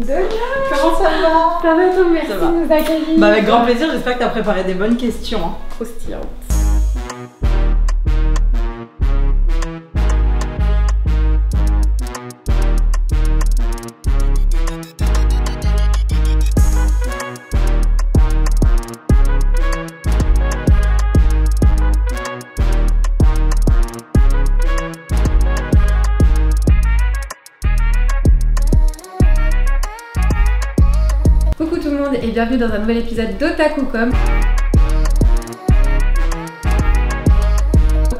Donia, comment ça va? Ça va, toi, merci de nous accueillir. Avec grand plaisir, j'espère que tu as préparé des bonnes questions. Hein. Croustillantes. Coucou tout le monde et bienvenue dans un nouvel épisode d'Otakucom.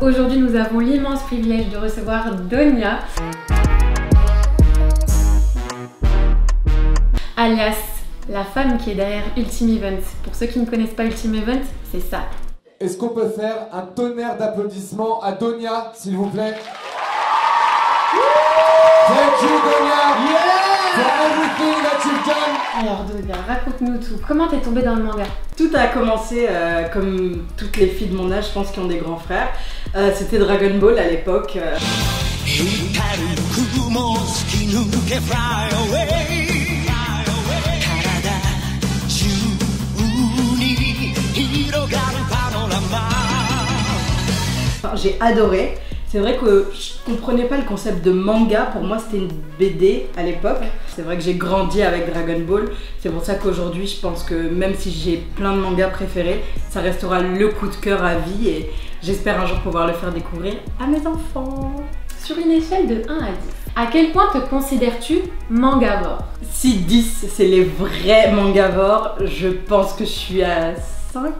Aujourd'hui nous avons l'immense privilège de recevoir Donia, alias la femme qui est derrière Ultime Event. Pour ceux qui ne connaissent pas Ultime Event, c'est ça. Est-ce qu'on peut faire un tonnerre d'applaudissements à Donia, s'il vous plaît? Thank you, Donia! Yeah! For everything that you've done! Alors Donia, raconte-nous tout. Comment t'es tombée dans le manga? Tout a commencé comme toutes les filles de mon âge, je pense, qui ont des grands frères. C'était Dragon Ball à l'époque. J'ai adoré. C'est vrai que je comprenais pas le concept de manga, pour moi c'était une BD à l'époque. C'est vrai que j'ai grandi avec Dragon Ball, c'est pour ça qu'aujourd'hui je pense que même si j'ai plein de mangas préférés, ça restera le coup de cœur à vie et j'espère un jour pouvoir le faire découvrir à mes enfants. Sur une échelle de 1 à 10, à quel point te considères-tu mangavore? Si 10 c'est les vrais mangavores, je pense que je suis à 5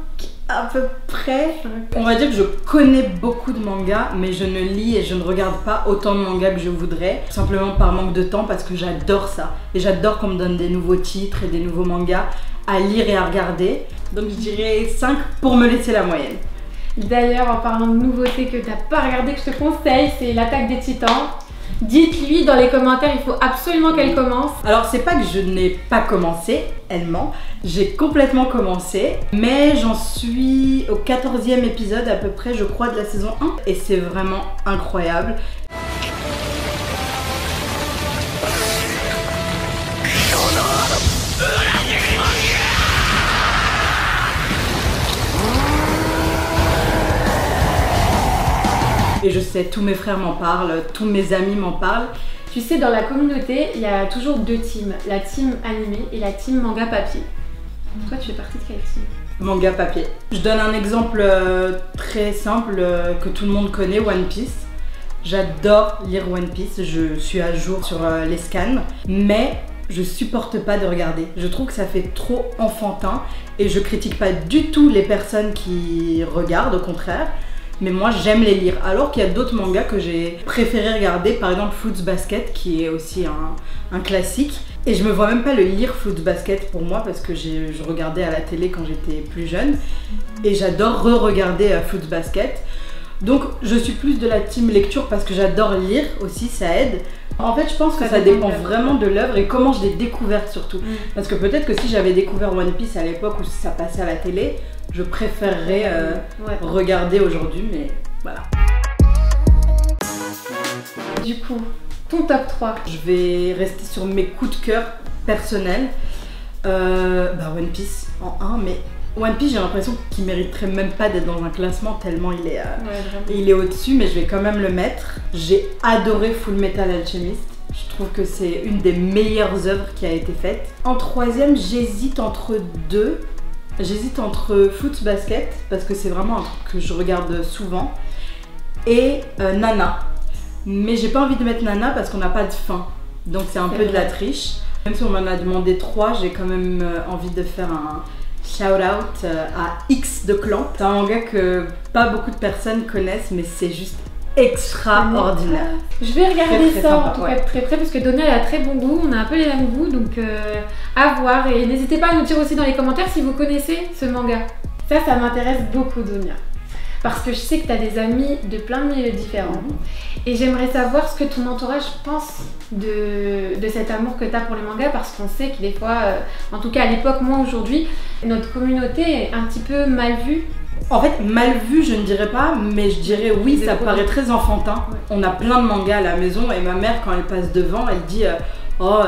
à peu près. On va dire que je connais beaucoup de mangas, mais je ne lis et je ne regarde pas autant de mangas que je voudrais, tout simplement par manque de temps, parce que j'adore ça. Et j'adore qu'on me donne des nouveaux titres et des nouveaux mangas à lire et à regarder. Donc je dirais 5 pour me laisser la moyenne. D'ailleurs, en parlant de nouveautés que t'as pas regardé, que je te conseille, c'est l'Attaque des Titans. Dites-lui dans les commentaires, il faut absolument qu'elle commence. Alors c'est pas que je n'ai pas commencé, elle ment, j'ai complètement commencé, mais j'en suis au 14e épisode à peu près, je crois, de la saison 1, et c'est vraiment incroyable. Et je sais, tous mes frères m'en parlent, tous mes amis m'en parlent. Tu sais, dans la communauté, il y a toujours deux teams, la team animé et la team manga papier. Toi, tu fais partie de quelle team? Manga papier. Je donne un exemple très simple que tout le monde connaît, One Piece. J'adore lire One Piece, je suis à jour sur les scans, mais je supporte pas de regarder. Je trouve que ça fait trop enfantin et je critique pas du tout les personnes qui regardent, au contraire. Mais moi j'aime les lire, alors qu'il y a d'autres mangas que j'ai préféré regarder, par exemple Fruits Basket qui est aussi un classique. Et je me vois même pas le lire Fruits Basket pour moi parce que je regardais à la télé quand j'étais plus jeune. Et j'adore re-regarder Fruits Basket. Donc je suis plus de la team lecture parce que j'adore lire aussi, ça aide. En fait je pense que ça dépend vraiment de l'œuvre et comment je l'ai découverte surtout. Parce que peut-être que si j'avais découvert One Piece à l'époque où ça passait à la télé, je préférerais regarder aujourd'hui, mais voilà. Du coup, ton top 3. Je vais rester sur mes coups de cœur personnels. One Piece en 1, mais One Piece j'ai l'impression qu'il mériterait même pas d'être dans un classement tellement il est au-dessus, mais je vais quand même le mettre. J'ai adoré Full Metal Alchemist. Je trouve que c'est une des meilleures œuvres qui a été faite. En 3e, j'hésite entre deux. J'hésite entre Fruits Basket, parce que c'est vraiment un truc que je regarde souvent, et Nana. Mais j'ai pas envie de mettre Nana parce qu'on n'a pas de fin. Donc c'est un peu de la triche. Même si on m'en a demandé 3, j'ai quand même envie de faire un shout-out à X de Clan. C'est un manga que pas beaucoup de personnes connaissent, mais c'est juste extraordinaire. Je vais regarder très ça sympa, en tout cas de très près parce que Donia elle a très bon goût, on a un peu les mêmes goûts donc à voir et n'hésitez pas à nous dire aussi dans les commentaires si vous connaissez ce manga. Ça m'intéresse beaucoup Donia parce que je sais que tu as des amis de plein de milieux différents et j'aimerais savoir ce que ton entourage pense de cet amour que tu as pour les mangas parce qu'on sait que des fois, en tout cas à l'époque, moi aujourd'hui, notre communauté est un petit peu mal vue. En fait, mal vu, je ne dirais pas, mais je dirais oui, ça paraît très enfantin. On a plein de mangas à la maison et ma mère, quand elle passe devant, elle dit oh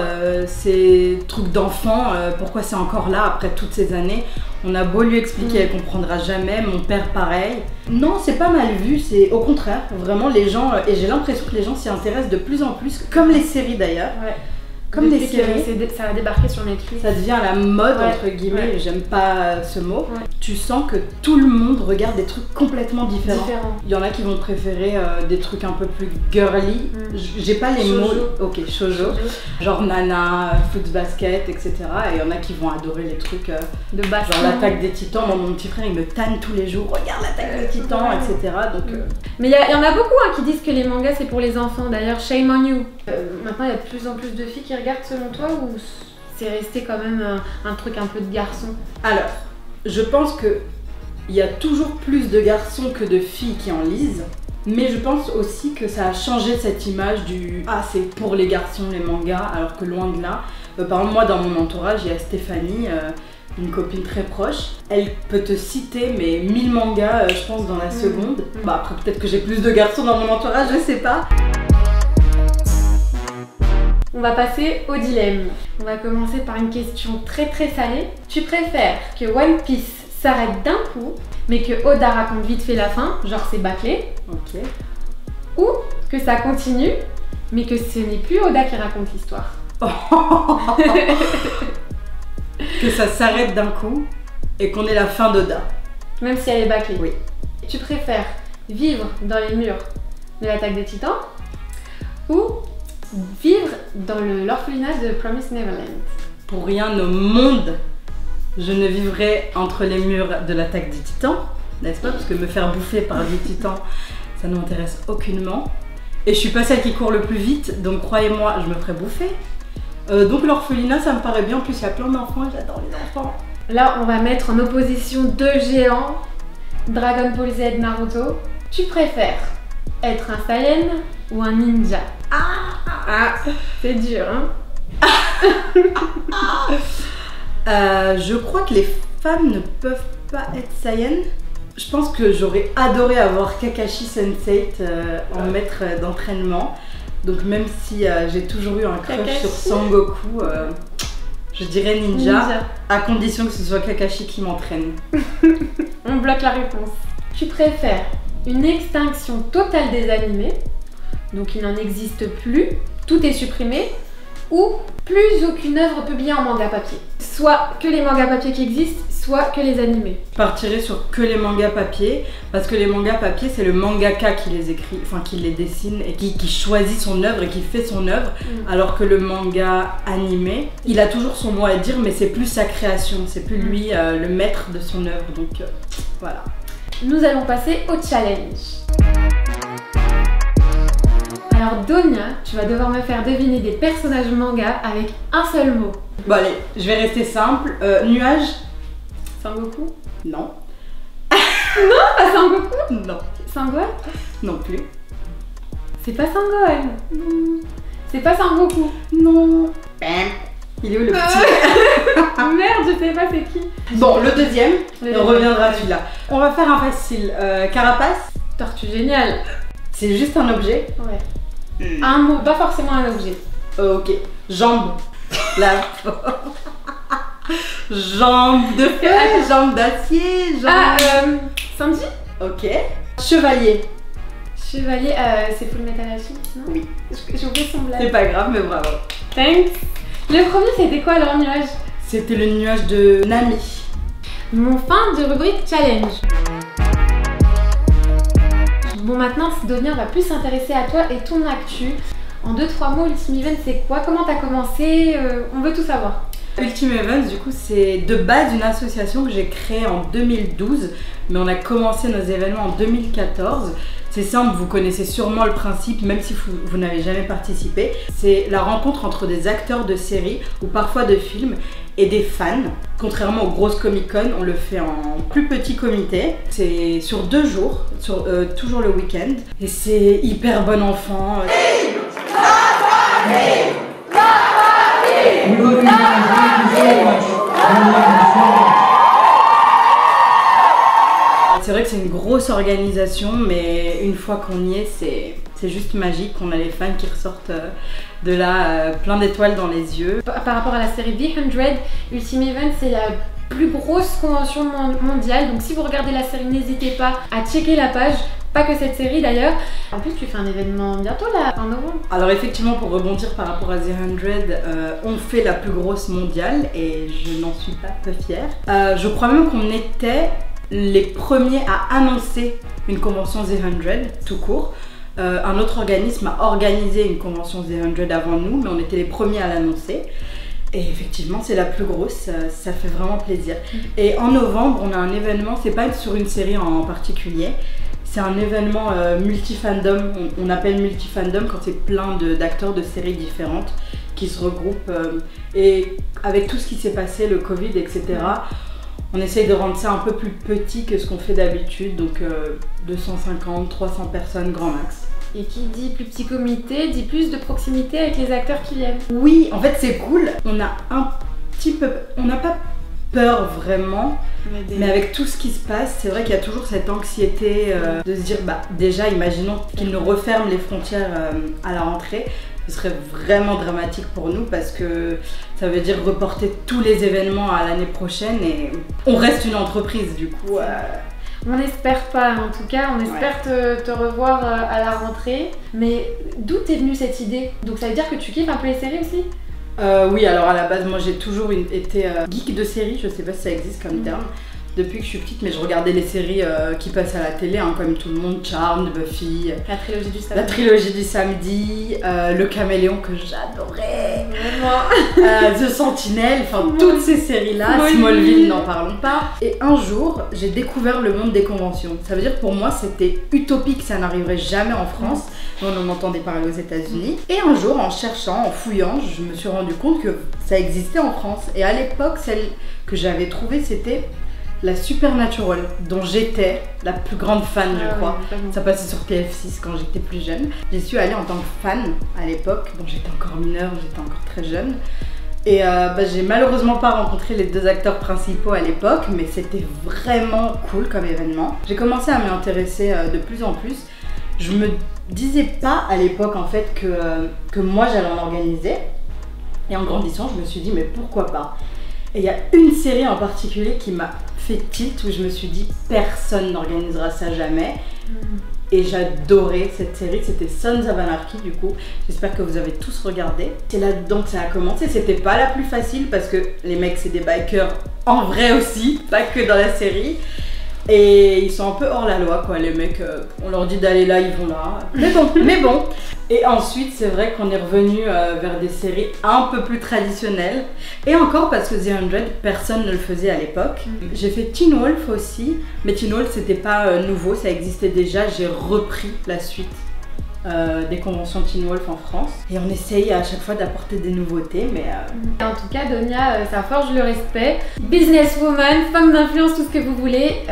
c'est truc d'enfant, pourquoi c'est encore là après toutes ces années. On a beau lui expliquer, elle comprendra jamais, mon père pareil. Non, c'est pas mal vu, c'est au contraire, vraiment les gens, et j'ai l'impression que les gens s'y intéressent de plus en plus, comme les séries d'ailleurs. Ouais. Comme Depuis des séries. ça a débarqué sur Netflix. Ça devient la mode, Ouais, entre guillemets, ouais. j'aime pas ce mot. Ouais. Tu sens que tout le monde regarde des trucs complètement différents. Il y en a qui vont préférer des trucs un peu plus girly. J'ai pas les Shoujo. mots. Ok, shoujo. Genre Nana, Foot Basket, etc. Et il y en a qui vont adorer les trucs De base. genre l'attaque des titans. Moi, mon petit frère, il me tanne tous les jours. Regarde l'attaque des titans, Ouais. etc. Donc, Mais il y en a beaucoup qui disent que les mangas c'est pour les enfants. D'ailleurs, shame on you. Maintenant, il y a de plus en plus de filles qui regardent selon toi ou c'est resté quand même un truc un peu de garçon? Alors, je pense que il y a toujours plus de garçons que de filles qui en lisent. Mais je pense aussi que ça a changé cette image du ah c'est pour les garçons les mangas, alors que loin de là. Par exemple moi dans mon entourage il y a Stéphanie, une copine très proche. Elle peut te citer mais 1000 mangas je pense dans la seconde. Bah après peut-être que j'ai plus de garçons dans mon entourage, je sais pas. On va passer au dilemme. On va commencer par une question très très salée. Tu préfères que One Piece s'arrête d'un coup, mais que Oda raconte vite fait la fin, genre c'est bâclé, Ok. ou que ça continue, mais que ce n'est plus Oda qui raconte l'histoire? Que ça s'arrête d'un coup et qu'on ait la fin d'Oda. Même si elle est bâclée. Oui. Tu préfères vivre dans les murs de l'attaque des titans ou vivre dans l'orphelinat de Promised Neverland? Pour rien au monde, je ne vivrai entre les murs de l'attaque des titans, n'est-ce pas? Parce que me faire bouffer par des titans, ça ne m'intéresse aucunement. Et je suis pas celle qui court le plus vite, donc croyez-moi, je me ferai bouffer. Donc l'orphelinat, ça me paraît bien. En plus, il y a plein d'enfants et j'adore les enfants. Là, on va mettre en opposition deux géants, Dragon Ball Z, Naruto. Tu préfères être un Saiyan ou un ninja? Ah, c'est dur, hein? Je crois que les femmes ne peuvent pas être Saiyan. Je pense que j'aurais adoré avoir Kakashi Sensei en maître d'entraînement. Donc même si j'ai toujours eu un crush Kakashi. sur Sangoku, je dirais ninja, à condition que ce soit Kakashi qui m'entraîne. On bloque la réponse. Tu préfères une extinction totale des animés, donc il n'en existe plus, tout est supprimé, ou plus aucune œuvre publiée en manga papier? Soit que les mangas papier qui existent, soit que les animés. Je partirais sur que les mangas papier, parce que les mangas papier, c'est le mangaka qui les écrit, enfin qui les dessine et qui choisit son œuvre et qui fait son œuvre, alors que le manga animé, il a toujours son mot à dire, mais c'est plus sa création, c'est plus lui le maître de son œuvre, donc voilà. Nous allons passer au challenge. Alors Donia, tu vas devoir me faire deviner des personnages manga avec un seul mot. Bon allez, je vais rester simple. Nuage? Sangoku? Non. Pas Sangoku? Non. Sangohan? Non plus. C'est pas Sangohan. C'est pas Sangoku. Non. Il est où le petit? Merde, je sais pas c'est qui. Bon, le deuxième, Le et on reviendra à celui-là. On va faire un facile. Carapace? Tortue géniale. C'est juste un objet? Ouais. Un mot, pas forcément un objet. Ok. Jambe. Là. Jambe de fer, jambe d'acier, jambe... Ah, Sanji? Ok. Chevalier. Chevalier, c'est Full Metal Alchemist, non? Oui. J'ai oublié son blague. C'est pas grave, mais bravo. Thanks. Le premier, c'était quoi alors, nuage? C'était le nuage de Nami. Mon fin de rubrique challenge. Bon, maintenant, Sidonia, on va plus s'intéresser à toi et ton actu. En 2-3 mots, Ultime Event, c'est quoi? Comment t'as commencé? On veut tout savoir. Ultime Events, du coup, c'est de base une association que j'ai créée en 2012, mais on a commencé nos événements en 2014. C'est simple, vous connaissez sûrement le principe, même si vous n'avez jamais participé. C'est la rencontre entre des acteurs de séries ou parfois de films et des fans. Contrairement aux grosses Comic-Con, on le fait en plus petit comité. C'est sur 2 jours, toujours le week-end. Et c'est hyper bon enfant. C'est vrai que c'est une grosse organisation, mais une fois qu'on y est, C'est juste magique. On a les fans qui ressortent de là plein d'étoiles dans les yeux. Par rapport à la série The 100, Ultimate Event, c'est la plus grosse convention mondiale. Donc si vous regardez la série, n'hésitez pas à checker la page. Pas que cette série d'ailleurs. En plus, tu fais un événement bientôt là, en novembre. Alors effectivement, pour rebondir par rapport à The 100, on fait la plus grosse mondiale et je n'en suis pas peu fière. Je crois même qu'on était les premiers à annoncer une convention The 100, tout court. Un autre organisme a organisé une convention The 100 avant nous, mais on était les premiers à l'annoncer. Et effectivement, c'est la plus grosse, ça fait vraiment plaisir. Et en novembre, on a un événement, c'est pas sur une série en particulier. C'est un événement multi-fandom, on appelle multi-fandom quand c'est plein d'acteurs de séries différentes qui se regroupent. Et avec tout ce qui s'est passé, le Covid, etc., on essaye de rendre ça un peu plus petit que ce qu'on fait d'habitude, donc 250, 300 personnes grand max. Et qui dit plus petit comité, dit plus de proximité avec les acteurs qui viennent. Oui, en fait c'est cool, on a un petit peu... On n'a pas peur vraiment, mais avec tout ce qui se passe, c'est vrai qu'il y a toujours cette anxiété de se dire, bah déjà imaginons qu'ils nous referment les frontières à la rentrée, ce serait vraiment dramatique pour nous parce que ça veut dire reporter tous les événements à l'année prochaine et on reste une entreprise du coup. On n'espère pas, en tout cas, on espère te revoir à la rentrée. Mais d'où t'es venue cette idée? Donc ça veut dire que tu kiffes un peu les séries aussi? Oui, alors à la base, moi j'ai toujours été geek de séries, je sais pas si ça existe comme terme, depuis que je suis petite, mais je regardais les séries qui passent à la télé, hein, comme tout le monde, Charmed, Buffy, la trilogie du samedi, Le Caméléon que j'adorais, vraiment. The Sentinel, enfin toutes ces séries-là, Smallville, n'en parlons pas. Et un jour, j'ai découvert le monde des conventions. Ça veut dire que pour moi, c'était utopique, ça n'arriverait jamais en France. On en entendait parler aux États-Unis. Et un jour, en cherchant, en fouillant, je me suis rendu compte que ça existait en France. Et à l'époque, celle que j'avais trouvée, c'était la Supernatural, dont j'étais la plus grande fan, je crois. Ça passait sur TF6 quand j'étais plus jeune. J'y suis allée en tant que fan à l'époque. Bon, j'étais encore mineure, j'étais encore très jeune. Et j'ai malheureusement pas rencontré les deux acteurs principaux à l'époque, mais c'était vraiment cool comme événement. J'ai commencé à m'y intéresser de plus en plus. Je me disais pas à l'époque en fait que moi j'allais en organiser. Et en grandissant, je me suis dit mais pourquoi pas. Et il y a une série en particulier qui m'a fait tilt où je me suis dit personne n'organisera ça jamais. Et j'adorais cette série, c'était Sons of Anarchy du coup. J'espère que vous avez tous regardé. C'est là-dedans que ça a commencé. C'était pas la plus facile parce que les mecs c'est des bikers en vrai aussi, pas que dans la série. Et ils sont un peu hors la loi quoi, les mecs, on leur dit d'aller là, ils vont là. Mais bon. Et ensuite, c'est vrai qu'on est revenu vers des séries un peu plus traditionnelles. Et encore parce que The 100, personne ne le faisait à l'époque. J'ai fait Teen Wolf aussi, mais Teen Wolf c'était pas nouveau, ça existait déjà. J'ai repris la suite des conventions Teen Wolf en France. Et on essaye à chaque fois d'apporter des nouveautés, mais... En tout cas, Donia, ça forge le respect. Businesswoman, femme d'influence, tout ce que vous voulez.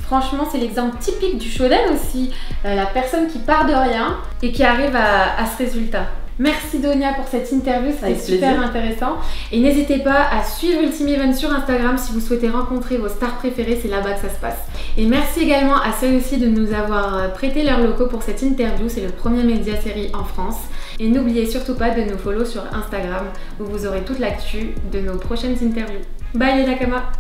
Franchement, c'est l'exemple typique du shonen aussi. La personne qui part de rien et qui arrive à ce résultat. Merci Donia pour cette interview, c'était super intéressant. Et n'hésitez pas à suivre Ultimate Event sur Instagram si vous souhaitez rencontrer vos stars préférées, c'est là-bas que ça se passe. Et merci également à celles aussi de nous avoir prêté leurs locaux pour cette interview, c'est le premier média série en France. Et n'oubliez surtout pas de nous follow sur Instagram où vous aurez toute l'actu de nos prochaines interviews. Bye les Nakama!